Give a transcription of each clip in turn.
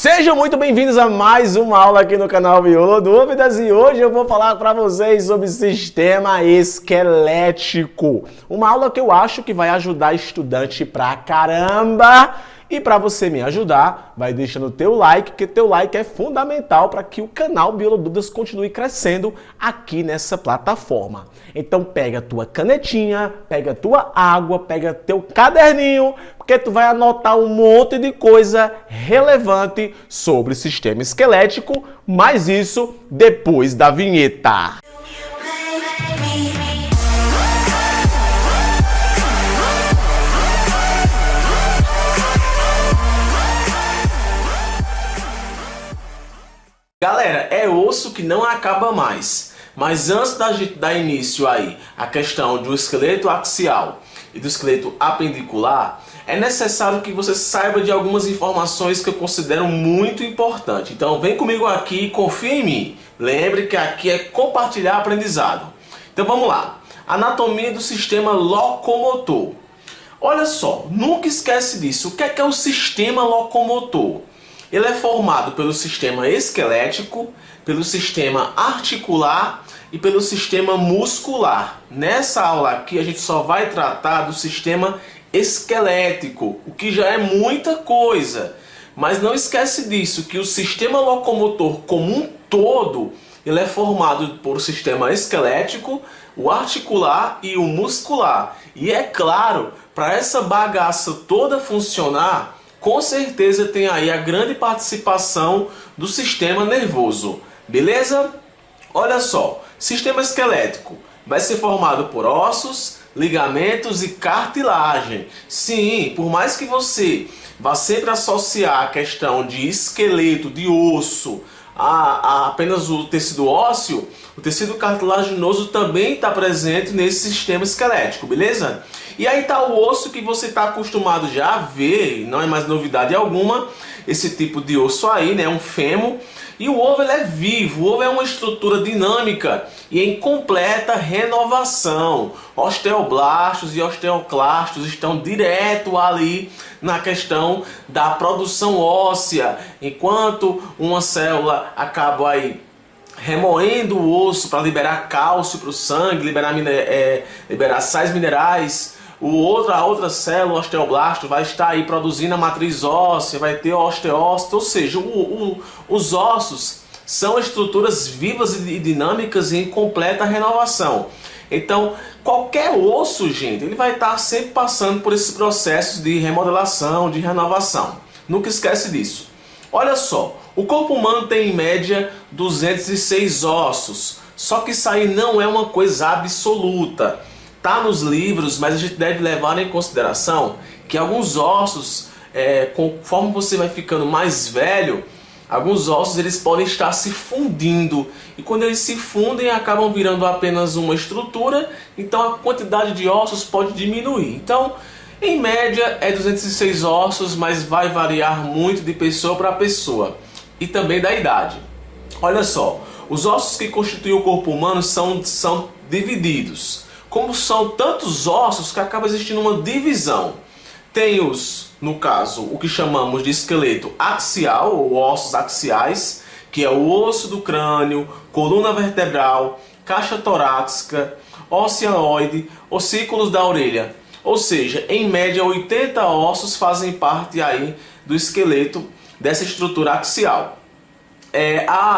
Sejam muito bem-vindos a mais uma aula aqui no canal Biolodúvidas e hoje eu vou falar para vocês sobre sistema esquelético. Uma aula que eu acho que vai ajudar estudante pra caramba. E para você me ajudar, vai deixando o teu like, porque teu like é fundamental para que o canal Biolodúvidas continue crescendo aqui nessa plataforma. Então pega a tua canetinha, pega a tua água, pega teu caderninho, porque tu vai anotar um monte de coisa relevante sobre o sistema esquelético, mas isso depois da vinheta. Galera, é osso que não acaba mais. Mas antes da gente dar início aí à questão do esqueleto axial e do esqueleto apendicular, é necessário que você saiba de algumas informações que eu considero muito importantes. Então vem comigo aqui e confia em mim. Lembre que aqui é compartilhar aprendizado. Então vamos lá. Anatomia do sistema locomotor. Olha só, nunca esquece disso. O que é o sistema locomotor? Ele é formado pelo sistema esquelético, pelo sistema articular e pelo sistema muscular. Nessa aula aqui a gente só vai tratar do sistema esquelético, o que já é muita coisa. Mas não esquece disso, que o sistema locomotor como um todo, ele é formado por o sistema esquelético, o articular e o muscular. E é claro, para essa bagaça toda funcionar, com certeza tem aí a grande participação do sistema nervoso, beleza? Olha só, sistema esquelético vai ser formado por ossos, ligamentos e cartilagem. Sim, por mais que você vá sempre associar a questão de esqueleto, de osso, a apenas o tecido ósseo, o tecido cartilaginoso também está presente nesse sistema esquelético, beleza? E aí está o osso que você está acostumado já a ver, não é mais novidade alguma, esse tipo de osso aí, né, um fêmur. E o ovo ele é vivo, o ovo é uma estrutura dinâmica e em completa renovação. Osteoblastos e osteoclastos estão direto ali na questão da produção óssea, enquanto uma célula acaba aí remoendo o osso para liberar cálcio para o sangue, liberar sais minerais. A outra célula, o osteoblasto, vai estar aí produzindo a matriz óssea, vai ter osteócito, ou seja, os ossos são estruturas vivas e dinâmicas e em completa renovação. Então, qualquer osso, gente, ele vai estar sempre passando por esses processos de remodelação, de renovação. Nunca esquece disso. Olha só, o corpo humano tem em média 206 ossos, só que isso aí não é uma coisa absoluta. Tá nos livros, mas a gente deve levar em consideração que alguns ossos, conforme você vai ficando mais velho, alguns ossos eles podem estar se fundindo. E quando eles se fundem, acabam virando apenas uma estrutura, então a quantidade de ossos pode diminuir. Então, em média, é 206 ossos, mas vai variar muito de pessoa para pessoa e também da idade. Olha só, os ossos que constituem o corpo humano são divididos. Como são tantos ossos que acaba existindo uma divisão. Tem no caso, o que chamamos de esqueleto axial, ou ossos axiais, que é o osso do crânio, coluna vertebral, caixa torácica, oceanoide, ossículos da orelha. Ou seja, em média 80 ossos fazem parte aí do esqueleto dessa estrutura axial.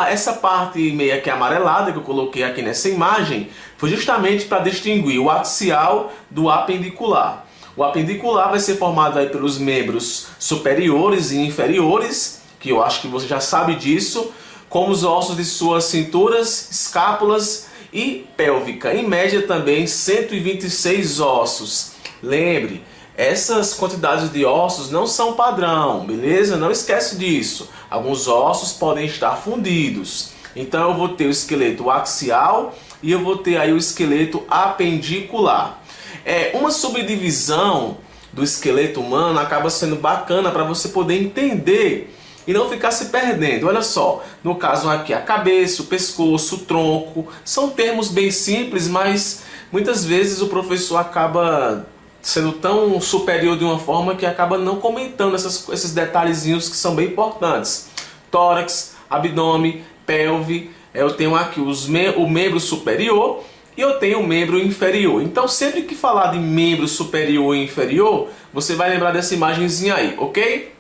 Essa parte meio que amarelada que eu coloquei aqui nessa imagem foi justamente para distinguir o axial do apendicular. O apendicular vai ser formado aí pelos membros superiores e inferiores, que eu acho que você já sabe disso, como os ossos de suas cinturas, escápulas e pélvica. Em média também 126 ossos. Lembre, essas quantidades de ossos não são padrão, beleza? Não esquece disso. Alguns ossos podem estar fundidos. Então eu vou ter o esqueleto axial e eu vou ter aí o esqueleto apendicular. Uma subdivisão do esqueleto humano acaba sendo bacana para você poder entender e não ficar se perdendo. Olha só, no caso aqui a cabeça, o pescoço, o tronco, são termos bem simples, mas muitas vezes o professor acaba sendo tão superior de uma forma que acaba não comentando esses detalhezinhos que são bem importantes. tórax, abdômen, pelve, eu tenho aqui o membro superior e eu tenho o membro inferior. Então sempre que falar de membro superior e inferior, você vai lembrar dessa imagenzinha aí, ok?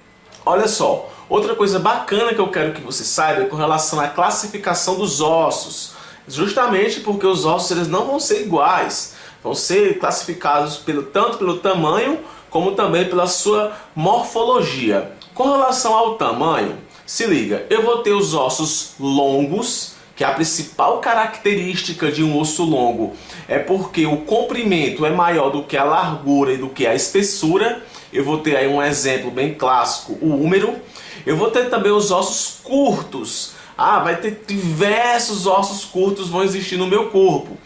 Olha só, outra coisa bacana que eu quero que você saiba é com relação à classificação dos ossos. Justamente porque os ossos eles não vão ser iguais, vão ser classificados tanto pelo tamanho como também pela sua morfologia. Com relação ao tamanho, se liga, eu vou ter os ossos longos, que a principal característica de um osso longo é porque o comprimento é maior do que a largura e do que a espessura. Eu vou ter aí um exemplo bem clássico, o húmero. Eu vou ter também os ossos curtos. Vai ter diversos ossos curtos vão existir no meu corpo.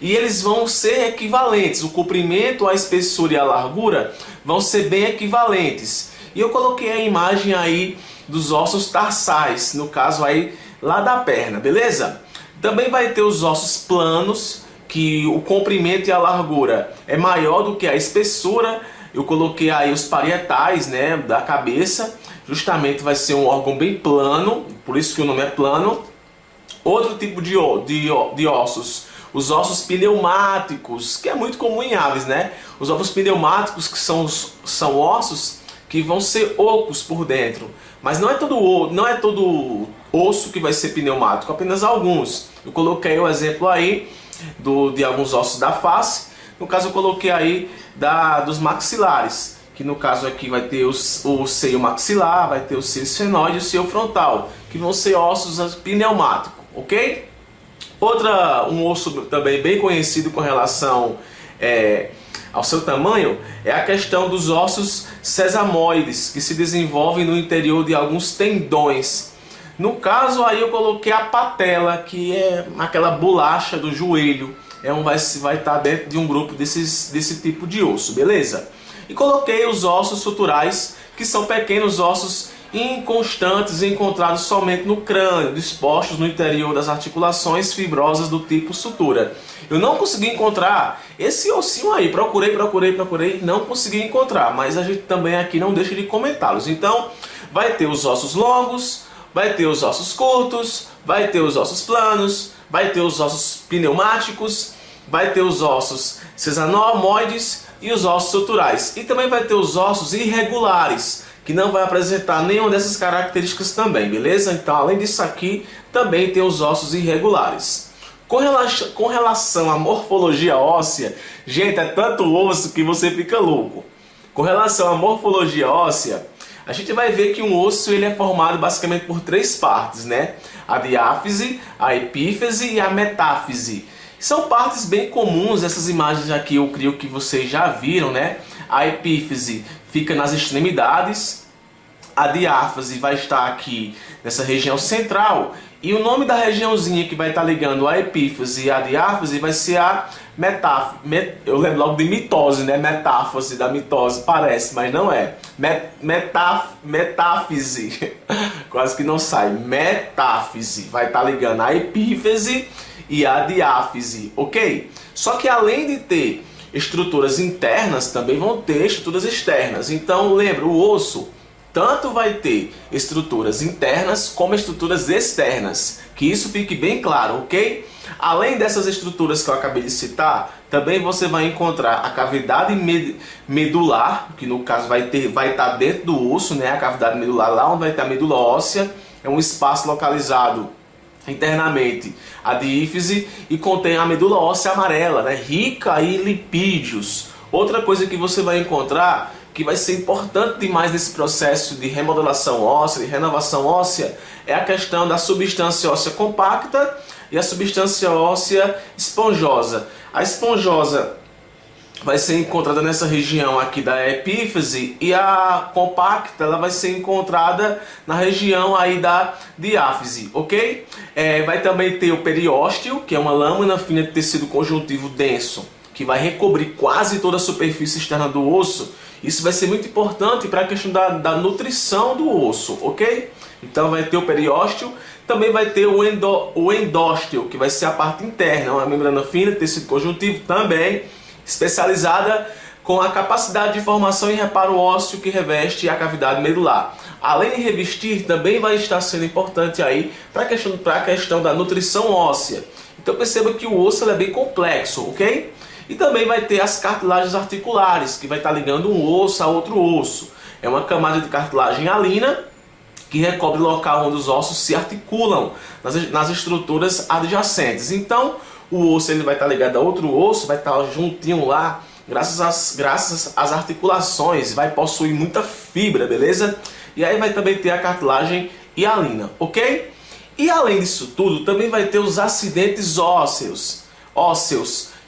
E eles vão ser equivalentes. O comprimento, a espessura e a largura vão ser bem equivalentes. E eu coloquei a imagem aí dos ossos tarsais, no caso aí lá da perna, beleza? Também vai ter os ossos planos, que o comprimento e a largura é maior do que a espessura. Eu coloquei aí os parietais, né, da cabeça. Justamente vai ser um órgão bem plano, por isso que o nome é plano. Outro tipo de ossos, os ossos pneumáticos, que é muito comum em aves, né? Os ossos pneumáticos, que são ossos que vão ser ocos por dentro. Mas não é todo osso que vai ser pneumático, apenas alguns. Eu coloquei o exemplo aí de alguns ossos da face. No caso eu coloquei aí dos maxilares, que no caso aqui vai ter o seio maxilar, vai ter o seio esfenoide e o seio frontal, que vão ser ossos pneumáticos, ok? Um osso também bem conhecido com relação ao seu tamanho é a questão dos ossos sesamoides, que se desenvolvem no interior de alguns tendões. No caso aí eu coloquei a patela, que é aquela bolacha do joelho, vai estar dentro de um grupo desse tipo de osso, beleza? E coloquei os ossos suturais, que são pequenos ossos inconstantes encontrados somente no crânio, dispostos no interior das articulações fibrosas do tipo sutura. Eu não consegui encontrar esse ossinho aí, procurei, não consegui encontrar, mas a gente também aqui não deixa de comentá-los. Então, vai ter os ossos longos, vai ter os ossos curtos, vai ter os ossos planos, vai ter os ossos pneumáticos, vai ter os ossos sesanomoides e os ossos suturais. E também vai ter os ossos irregulares, que não vai apresentar nenhuma dessas características também, beleza? Então, além disso aqui, também tem os ossos irregulares. Com relação à morfologia óssea, gente, é tanto osso que você fica louco. Com relação à morfologia óssea, a gente vai ver que um osso ele é formado basicamente por três partes, né? A diáfise, a epífise e a metáfise. São partes bem comuns, essas imagens aqui eu creio que vocês já viram, né? A epífise fica nas extremidades, a diáfise vai estar aqui nessa região central, e o nome da regiãozinha que vai estar ligando a epífise e a diáfise vai ser a metáfise. Eu lembro logo de mitose, né? Metáfise, da mitose, parece, mas não é. Metáfise, quase que não sai. Metáfise vai estar ligando a epífise e a diáfise, ok? Só que além de ter estruturas internas, também vão ter estruturas externas. Então lembra, o osso tanto vai ter estruturas internas como estruturas externas, que isso fique bem claro, ok? Além dessas estruturas que eu acabei de citar, também você vai encontrar a cavidade medular, que no caso vai estar dentro do osso, né? A cavidade medular, lá onde vai estar a medula óssea, é um espaço localizado internamente a diáfise e contém a medula óssea amarela, né? Rica em lipídios. Outra coisa que você vai encontrar que vai ser importante demais nesse processo de remodelação óssea, de renovação óssea, é a questão da substância óssea compacta e a substância óssea esponjosa. A esponjosa vai ser encontrada nessa região aqui da epífise e a compacta ela vai ser encontrada na região aí da diáfise, ok? Vai também ter o periósteo, que é uma lâmina fina de tecido conjuntivo denso, que vai recobrir quase toda a superfície externa do osso. Isso vai ser muito importante para a questão da nutrição do osso, ok? Então vai ter o periósteo, também vai ter o endósteo, que vai ser a parte interna, uma membrana fina de tecido conjuntivo também, especializada com a capacidade de formação e reparo ósseo que reveste a cavidade medular. além de revestir, também vai estar sendo importante aí para a questão da nutrição óssea. Então perceba que o osso é bem complexo, ok? E também vai ter as cartilagens articulares, que vai estar ligando um osso a outro osso. É uma camada de cartilagem hialina que recobre o local onde os ossos se articulam nas estruturas adjacentes. Então, o osso ele vai estar ligado a outro osso, vai estar juntinho lá, graças às articulações, vai possuir muita fibra, beleza? E aí vai também ter a cartilagem hialina, ok? E além disso tudo, também vai ter os acidentes ósseos,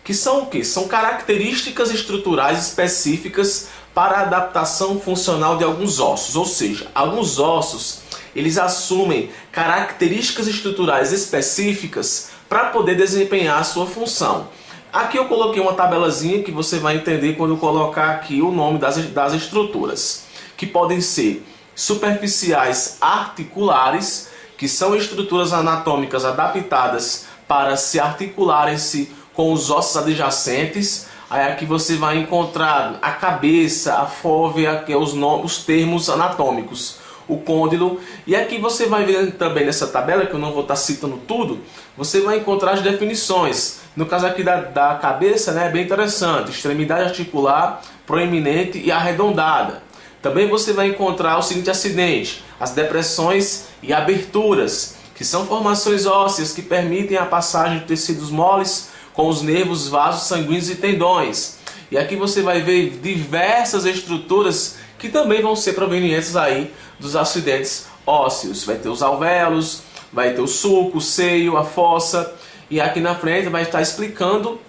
que são o quê? São características estruturais específicas para a adaptação funcional de alguns ossos, ou seja, alguns ossos eles assumem características estruturais específicas para poder desempenhar a sua função. Aqui eu coloquei uma tabelazinha que você vai entender quando eu colocar aqui o nome das estruturas, que podem ser superficiais articulares, que são estruturas anatômicas adaptadas para se articularem-se com os ossos adjacentes. Aí aqui você vai encontrar a cabeça, a fóvea, que é os termos anatômicos, o côndilo. E aqui você vai ver também nessa tabela, que eu não vou estar citando tudo, você vai encontrar as definições. No caso aqui da cabeça, né, é bem interessante: extremidade articular, proeminente e arredondada. Também você vai encontrar o seguinte acidente: as depressões e aberturas, que são formações ósseas que permitem a passagem de tecidos moles com os nervos, vasos sanguíneos e tendões. E aqui você vai ver diversas estruturas que também vão ser provenientes aí dos acidentes ósseos. Vai ter os alvéolos, vai ter o sulco, o seio, a fossa, e aqui na frente vai estar explicando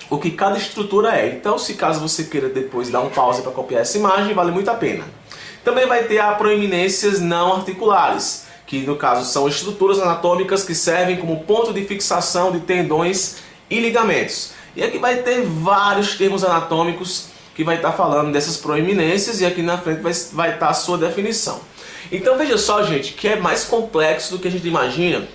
o que cada estrutura é. Então, se caso você queira depois dar um pause para copiar essa imagem, vale muito a pena. Também vai ter as proeminências não articulares, que no caso são estruturas anatômicas que servem como ponto de fixação de tendões e ligamentos. E aqui vai ter vários termos anatômicos que vai estar falando dessas proeminências, e aqui na frente vai estar a sua definição. Então veja só, gente, que é mais complexo do que a gente imagina.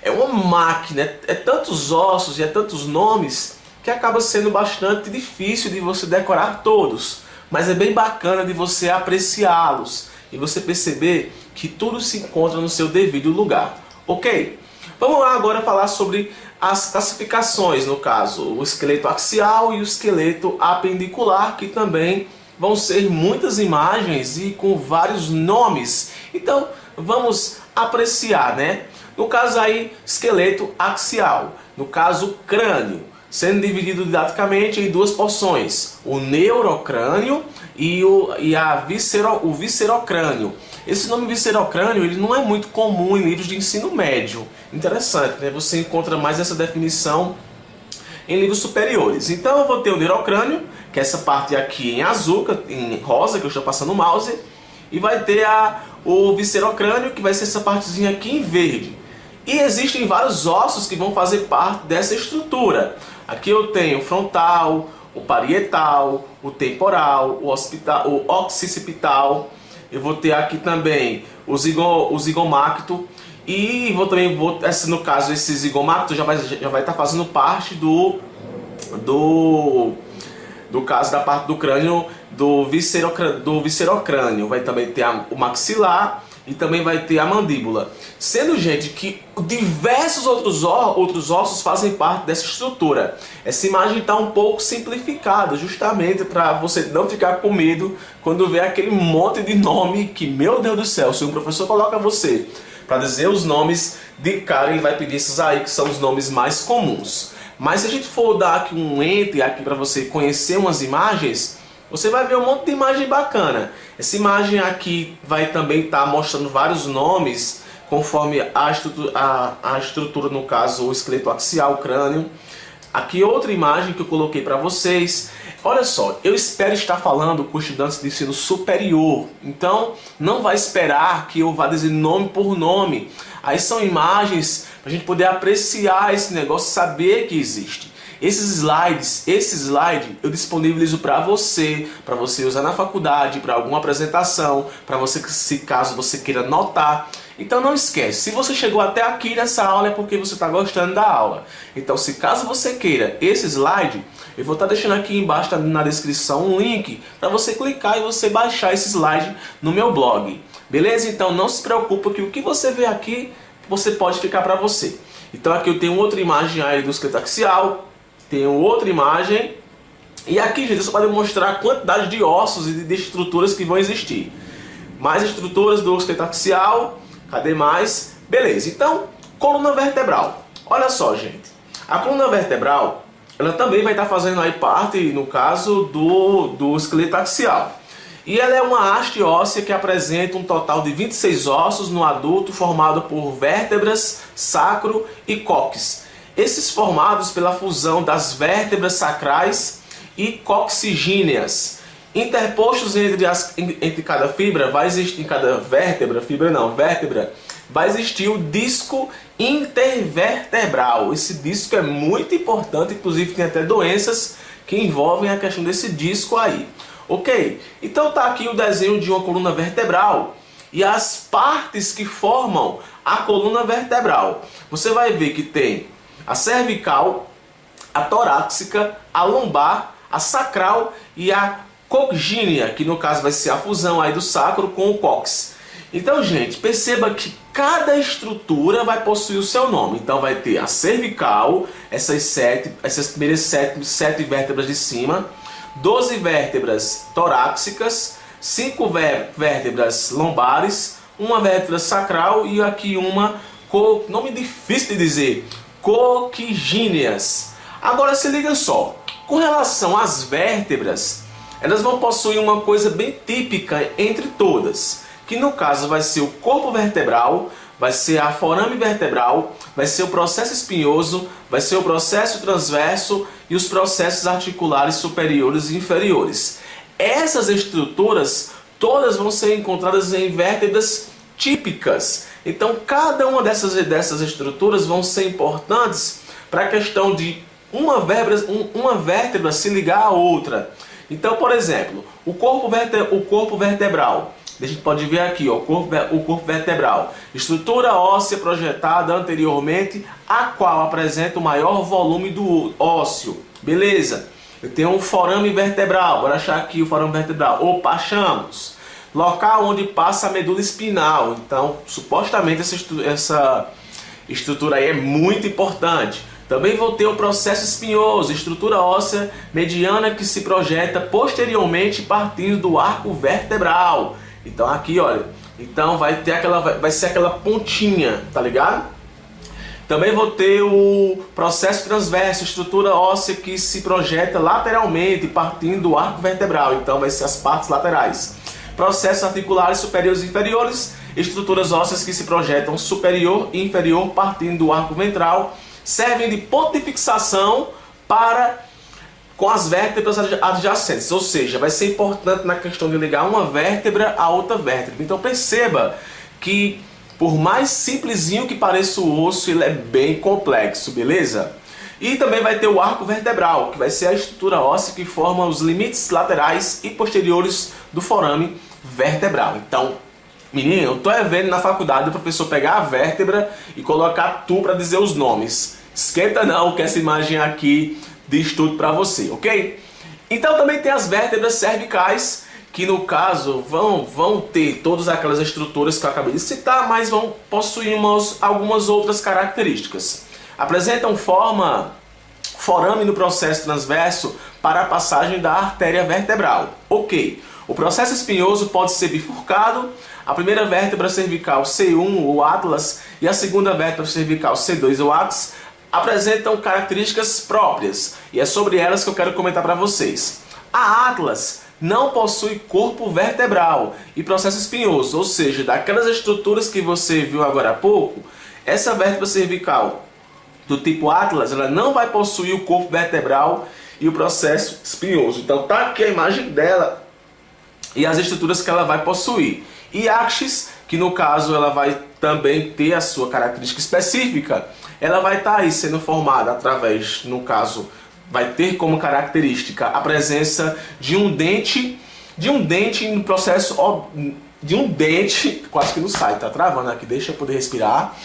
É uma máquina, é tantos ossos e é tantos nomes que acaba sendo bastante difícil de você decorar todos. Mas é bem bacana de você apreciá-los e você perceber que tudo se encontra no seu devido lugar, ok? Vamos lá agora falar sobre as classificações, no caso, o esqueleto axial e o esqueleto apendicular, que também vão ser muitas imagens e com vários nomes. Então, vamos apreciar, né? No caso aí, esqueleto axial, no caso, crânio, sendo dividido didaticamente em duas porções: o neurocrânio e o viscerocrânio. Esse nome viscerocrânio ele não é muito comum em livros de ensino médio. Interessante, né? Você encontra mais essa definição em livros superiores. Então eu vou ter o neurocrânio, que é essa parte aqui em azul, em rosa, que eu estou passando o mouse, e vai ter o viscerocrânio, que vai ser essa partezinha aqui em verde. E existem vários ossos que vão fazer parte dessa estrutura. Aqui eu tenho o frontal, o parietal, o temporal, o occicipital. Eu vou ter aqui também o zigomacto. E no caso, esse zigomacto já vai estar fazendo parte do caso da parte do crânio do viscerocrânio. Vai também ter o maxilar e também vai ter a mandíbula. Sendo, gente, que diversos outros ossos fazem parte dessa estrutura. Essa imagem está um pouco simplificada, justamente para você não ficar com medo quando vê aquele monte de nome que, meu Deus do céu, se um professor coloca você para dizer os nomes de cara, ele vai pedir esses aí que são os nomes mais comuns. Mas se a gente for dar aqui um enter aqui para você conhecer umas imagens, você vai ver um monte de imagem bacana. Essa imagem aqui vai também estar mostrando vários nomes conforme a estrutura, no caso o esqueleto axial, o crânio. Aqui outra imagem que eu coloquei para vocês. Olha só, eu espero estar falando com estudantes de ensino superior, então não vai esperar que eu vá dizer nome por nome. Aí são imagens para a gente poder apreciar esse negócio, saber que existe. Esse slide eu disponibilizo para você usar na faculdade, para alguma apresentação, para você, se caso você queira anotar. Então não esquece, se você chegou até aqui nessa aula é porque você está gostando da aula. Então se caso você queira esse slide, eu vou estar deixando aqui embaixo na descrição um link para você clicar e você baixar esse slide no meu blog. Beleza? Então não se preocupe que o que você vê aqui, você pode ficar para você. Então aqui eu tenho outra imagem aí do esqueleto axial, tenho outra imagem. E aqui, gente, eu só para demonstrar a quantidade de ossos e de estruturas que vão existir. Mais estruturas do esqueleto axial. Cadê mais? Beleza, então, coluna vertebral. Olha só, gente. A coluna vertebral, ela também vai estar fazendo aí parte, no caso, do esqueleto axial. E ela é uma haste óssea que apresenta um total de 26 ossos no adulto, formado por vértebras, sacro e cóccix. Esses formados pela fusão das vértebras sacrais e coccigíneas. Interpostos entre cada fibra, vai existir, em cada vértebra, vértebra, vai existir o disco intervertebral. Esse disco é muito importante, inclusive tem até doenças que envolvem a questão desse disco aí. Ok? Então tá aqui o desenho de uma coluna vertebral e as partes que formam a coluna vertebral. Você vai ver que tem a cervical, a torácica, a lombar, a sacral e a coccínea, que no caso vai ser a fusão aí do sacro com o cóccix. Então, gente, perceba que cada estrutura vai possuir o seu nome. Então vai ter a cervical, essas primeiras sete vértebras de cima, 12 vértebras torácicas, 5 vértebras lombares, uma vértebra sacral e aqui uma, nome difícil de dizer, coccíneas. Agora se liga só, com relação às vértebras, elas vão possuir uma coisa bem típica entre todas, que no caso vai ser o corpo vertebral, vai ser a forame vertebral, vai ser o processo espinhoso, vai ser o processo transverso e os processos articulares superiores e inferiores. Essas estruturas todas vão ser encontradas em vértebras típicas. Então cada uma dessas estruturas vão ser importantes para a questão de uma vértebra se ligar à outra. Então, por exemplo, o corpo vertebral, a gente pode ver aqui, ó, o corpo vertebral, estrutura óssea projetada anteriormente, a qual apresenta o maior volume do ósseo. Beleza? Eu tenho um forame vertebral, bora achar aqui o forame vertebral. Opa, achamos. Local onde passa a medula espinal. Então, supostamente essa estrutura aí é muito importante. Também vou ter o processo espinhoso, estrutura óssea mediana que se projeta posteriormente partindo do arco vertebral. Então aqui, olha, então vai ser aquela pontinha, tá ligado? Também vou ter o processo transverso, estrutura óssea que se projeta lateralmente partindo do arco vertebral. Então vai ser as partes laterais. Processos articulares superiores e inferiores, estruturas ósseas que se projetam superior e inferior partindo do arco ventral. Servem de ponto de fixação com as vértebras adjacentes, ou seja, vai ser importante na questão de ligar uma vértebra a outra vértebra. Então perceba que por mais simplesinho que pareça o osso, ele é bem complexo, beleza? E também vai ter o arco vertebral, que vai ser a estrutura óssea que forma os limites laterais e posteriores do forame vertebral. Então, menino, eu tô vendo na faculdade o professor pegar a vértebra e colocar tu para dizer os nomes. Esquenta não, que essa imagem aqui diz tudo para você, ok? Então também tem as vértebras cervicais, que no caso vão ter todas aquelas estruturas que eu acabei de citar, mas vão possuir algumas outras características. Apresentam forame no processo transverso para a passagem da artéria vertebral. Ok. O processo espinhoso pode ser bifurcado. A primeira vértebra cervical C1, ou atlas, e a segunda vértebra cervical C2, ou axis, apresentam características próprias. E é sobre elas que eu quero comentar para vocês. A atlas não possui corpo vertebral e processo espinhoso, ou seja, daquelas estruturas que você viu agora há pouco, essa vértebra cervical do tipo atlas, ela não vai possuir o corpo vertebral e o processo espinhoso. Então tá aqui a imagem dela e as estruturas que ela vai possuir. E axis, que no caso ela vai também ter a sua característica específica, ela vai estar aí sendo formada através, no caso, vai ter como característica a presença de um dente no processo de um dente, quase que não sai, tá travando aqui, deixa eu poder respirar.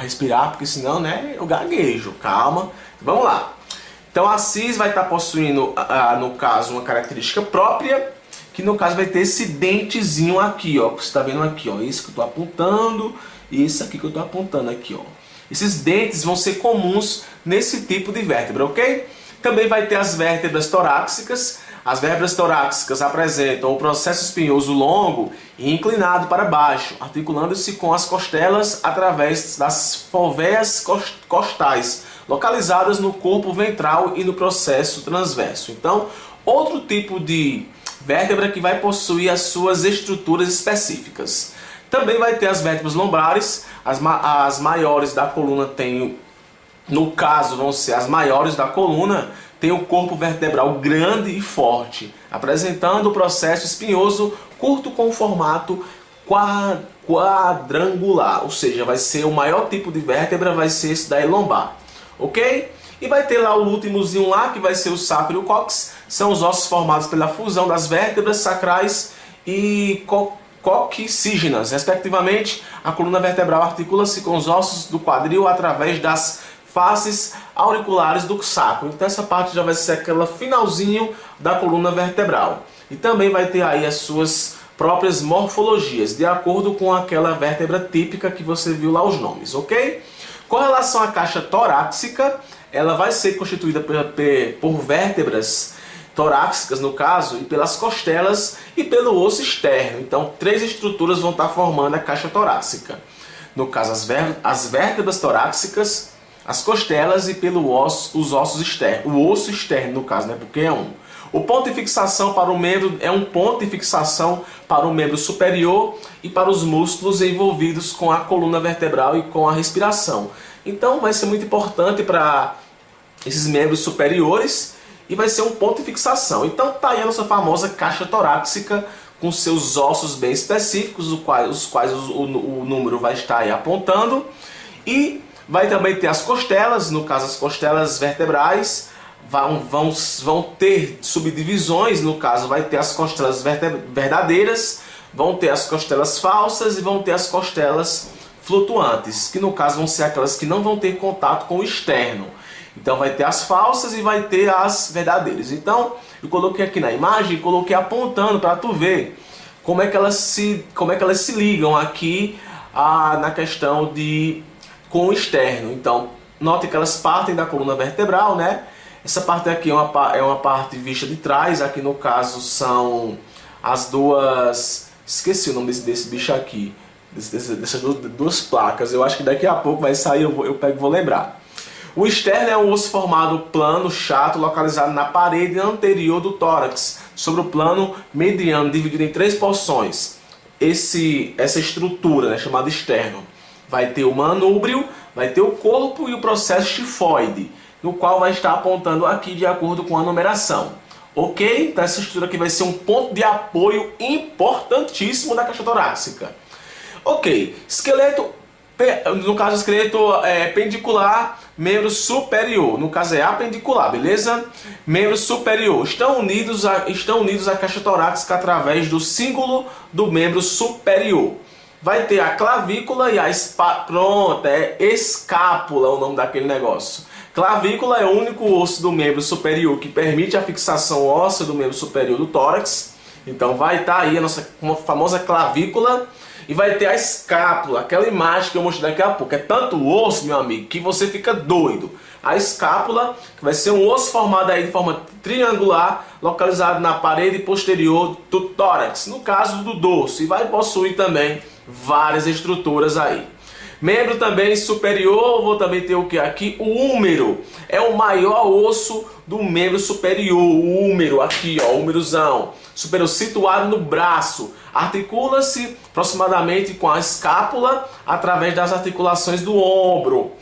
Respirar, porque senão, né, eu gaguejo, calma. Vamos lá. Então a cis vai estar possuindo, no caso, uma característica própria, que no caso vai ter esse dentezinho aqui, ó, que você está vendo aqui, ó, esse que eu estou apontando e esse aqui que eu estou apontando aqui, ó. Esses dentes vão ser comuns nesse tipo de vértebra, ok? Também vai ter as vértebras torácicas. As vértebras torácicas apresentam o processo espinhoso longo e inclinado para baixo, articulando-se com as costelas através das fovéas costais, localizadas no corpo ventral e no processo transverso. Então, outro tipo de vértebra que vai possuir as suas estruturas específicas. Também vai ter as vértebras lombares, as maiores da coluna tem, no caso vão ser as maiores da coluna, tem o corpo vertebral grande e forte, apresentando o processo espinhoso curto com formato quadrangular, ou seja, vai ser o maior tipo de vértebra, vai ser esse daí lombar, ok? E vai ter lá o últimozinho lá, que vai ser o sacro e o cóccix, são os ossos formados pela fusão das vértebras sacrais e coccígenas, respectivamente. A coluna vertebral articula-se com os ossos do quadril através das faces auriculares do sacro. Então essa parte já vai ser aquela finalzinho da coluna vertebral. E também vai ter aí as suas próprias morfologias, de acordo com aquela vértebra típica que você viu lá os nomes, ok? Com relação à caixa torácica, ela vai ser constituída por vértebras torácicas, no caso, e pelas costelas e pelo osso externo. Então, três estruturas vão estar formando a caixa torácica. No caso, as vértebras torácicas, as costelas e os ossos externos. O osso externo, no caso, né? Porque é um. O ponto de fixação para o membro é um ponto de fixação para o membro superior e para os músculos envolvidos com a coluna vertebral e com a respiração. Então, vai ser muito importante para esses membros superiores e vai ser um ponto de fixação. Então, tá aí a nossa famosa caixa torácica com seus ossos bem específicos, os quais o número vai estar aí apontando. E vai também ter as costelas, no caso as costelas vertebrais, vão ter subdivisões, no caso vai ter as costelas verdadeiras, vão ter as costelas falsas e vão ter as costelas flutuantes, que no caso vão ser aquelas que não vão ter contato com o externo. Então vai ter as falsas e vai ter as verdadeiras. Então eu coloquei aqui na imagem, coloquei apontando para tu ver como é que elas se ligam aqui na questão com o externo. Então note que elas partem da coluna vertebral, né? Essa parte aqui é uma parte vista de trás. Aqui no caso são as duas, esqueci o nome desse bicho aqui, dessas duas placas. Eu acho que daqui a pouco vai sair, eu pego e vou lembrar. O externo é um osso formado plano, chato, localizado na parede anterior do tórax, sobre o plano mediano, dividido em três porções. Essa estrutura, né, chamada externo, vai ter o manúbrio, vai ter o corpo e o processo tifoide, no qual vai estar apontando aqui de acordo com a numeração. Ok? Então essa estrutura aqui vai ser um ponto de apoio importantíssimo da caixa torácica. Ok, esqueleto, no caso esqueleto pendicular, membro superior, no caso é apendicular, beleza? Membro superior, estão unidos à caixa torácica através do cíngulo do membro superior. Vai ter a clavícula e a pronto, é escápula o nome daquele negócio. Clavícula é o único osso do membro superior que permite a fixação óssea do membro superior do tórax. Então vai estar aí a nossa famosa clavícula. E vai ter a escápula, aquela imagem que eu mostrei daqui a pouco. É tanto osso, meu amigo, que você fica doido. A escápula, que vai ser um osso formado aí de forma triangular, localizado na parede posterior do tórax, no caso do dorso. E vai possuir também várias estruturas aí. Membro também superior, vou também ter o que aqui? O húmero. É o maior osso do membro superior. O húmero, aqui ó, o húmerozão. Superior, situado no braço. Articula-se aproximadamente com a escápula através das articulações do ombro.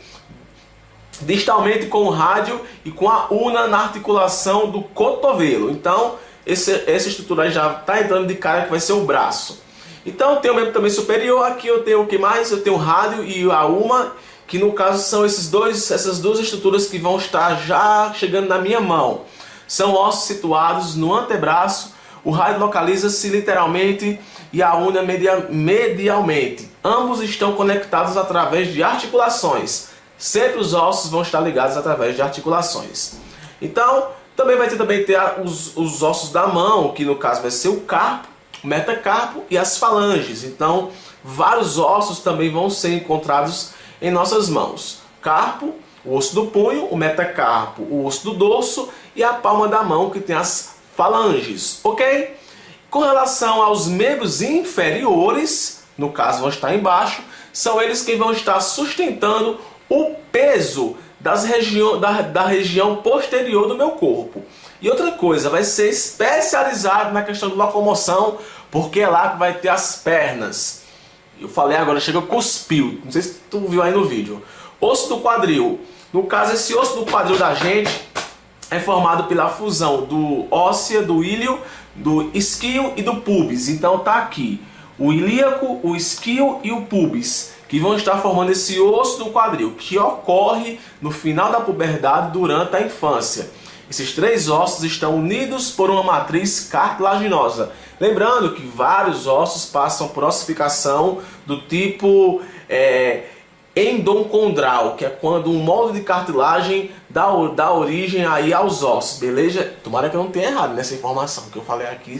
Distalmente com o rádio e com a una na articulação do cotovelo. Então, essa estrutura aí já está entrando de cara que vai ser o braço. Então, tem o membro também superior. Aqui eu tenho o que mais? Eu tenho o rádio e a uma, que no caso são essas duas estruturas que vão estar já chegando na minha mão. São ossos situados no antebraço, o rádio localiza-se literalmente e a unha medialmente. Ambos estão conectados através de articulações. Sempre os ossos vão estar ligados através de articulações. Então, também vai ter os ossos da mão, que no caso vai ser o carpo, o metacarpo e as falanges. Então, vários ossos também vão ser encontrados em nossas mãos. Carpo, o osso do punho, o metacarpo, o osso do dorso e a palma da mão, que tem as falanges, ok? Com relação aos membros inferiores, no caso vão estar embaixo, são eles que vão estar sustentando o peso da região posterior do meu corpo. E outra coisa, vai ser especializado na questão de locomoção, porque é lá que vai ter as pernas. Eu falei agora, chega cuspiu, não sei se tu viu aí no vídeo. Osso do quadril. No caso, esse osso do quadril da gente é formado pela fusão do óssea, do ilho, do isquio e do pubis. Então tá aqui o ilíaco, o isquio e o pubis, que vão estar formando esse osso do quadril, que ocorre no final da puberdade durante a infância. Esses três ossos estão unidos por uma matriz cartilaginosa. Lembrando que vários ossos passam por ossificação do tipo endocondral, que é quando um molde de cartilagem dá origem aí aos ossos, beleza? Tomara que eu não tenha errado nessa informação que eu falei aqui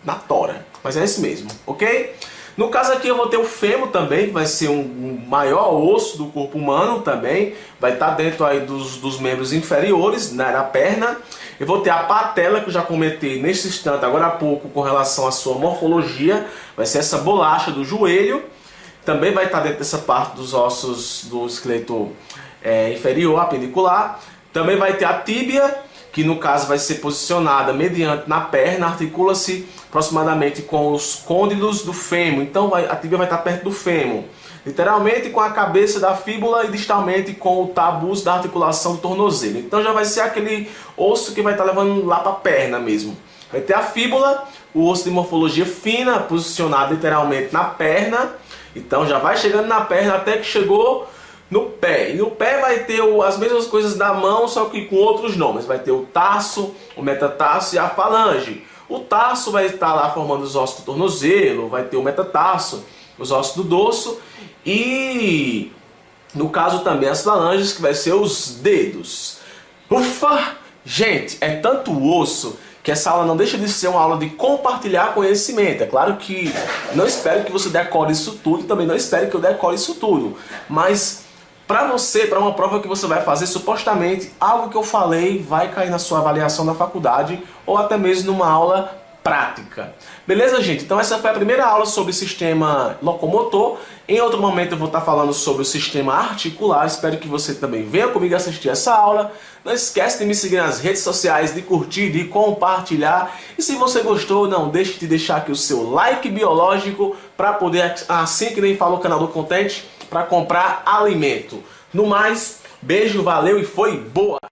na tora, mas é isso mesmo, ok? No caso aqui eu vou ter o fêmur também, que vai ser um maior osso do corpo humano também, vai estar dentro aí dos membros inferiores, né, na perna. Eu vou ter a patela, que eu já comentei nesse instante, agora há pouco, com relação à sua morfologia, vai ser essa bolacha do joelho. Também vai estar dentro dessa parte dos ossos do esqueleto inferior, apendicular. Também vai ter a tíbia, que no caso vai ser posicionada mediante na perna, articula-se aproximadamente com os côndilos do fêmur. Então a tíbia vai estar perto do fêmur, literalmente com a cabeça da fíbula e distalmente com o tabus da articulação do tornozelo. Então já vai ser aquele osso que vai estar levando lá para a perna mesmo. Vai ter a fíbula, o osso de morfologia fina, posicionado literalmente na perna. Então já vai chegando na perna até que chegou no pé. E no pé vai ter as mesmas coisas da mão, só que com outros nomes. Vai ter o tarso, o metatarso e a falange. O tarso vai estar lá formando os ossos do tornozelo, vai ter o metatarso, os ossos do dorso e, no caso também, as falanges, que vai ser os dedos. Ufa! Gente, é tanto osso que essa aula não deixa de ser uma aula de compartilhar conhecimento. É claro que não espero que você decore isso tudo, e também não espero que eu decore isso tudo. Mas para você, para uma prova que você vai fazer, supostamente, algo que eu falei vai cair na sua avaliação da faculdade ou até mesmo numa aula prática. Beleza, gente? Então essa foi a primeira aula sobre o sistema locomotor. Em outro momento eu vou estar falando sobre o sistema articular. Espero que você também venha comigo assistir essa aula. Não esquece de me seguir nas redes sociais, de curtir, de compartilhar. E se você gostou, não deixe de deixar aqui o seu like biológico para poder, assim que nem falou o canal do Contente, para comprar alimento. No mais, beijo, valeu e foi boa!